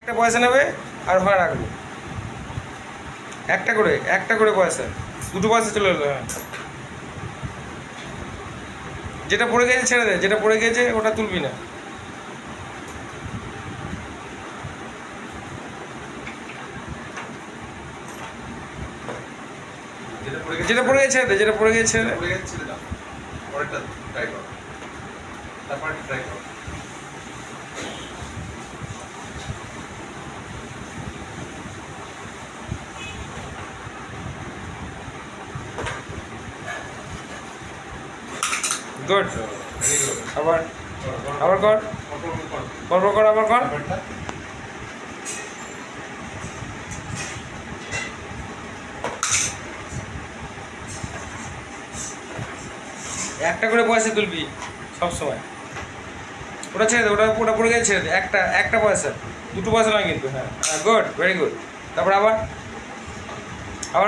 একটা পয়সা নেবে আর ওখানে রাখবে, একটা করে পয়সা, দুটো পয়সা চলে এলো। হ্যাঁ, যেটা পড়ে গেছে ছেড়ে দে, যেটা পড়ে গেছে ওটা তুলবি না। যেটা পড়ে গেছে ছেড়ে দে, যেটা পড়ে গেছে ছেড়ে দে। পরেরটা ট্রাই কর, তারপর ট্রাই কর। গুড। আবার আবার কর, পরপর কর, আবার কর। একটা করে পয়সা তুলবি সবসময়। ওটা ছেড়ে দে, ওটা পড়ে গেছে ছেড়ে দে। একটা পয়সা, দুটো পয়সা নয় কিন্তু। হ্যাঁ, গুড, ভেরি গুড। তারপর আবার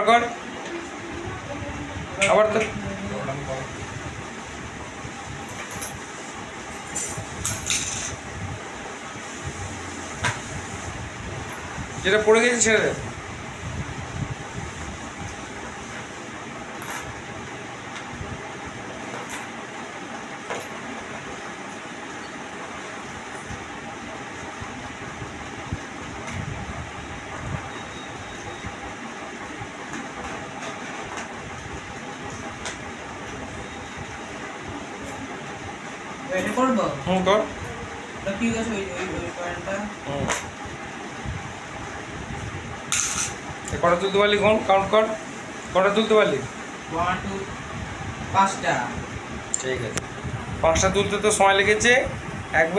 কর, আবার তো যেটা পড়ে গেছে ছেড়ে দে। এটা করবো? কর। ঠিক আছে, ওই পয়েন্টটা কটা তুলতে পারলি? কাউন্ট কর, কটা তুলতে পারলি? 1 2 5টা। ঠিক আছে, 5টা তুলতে তো সময় লেগেছে 1 মিনিট।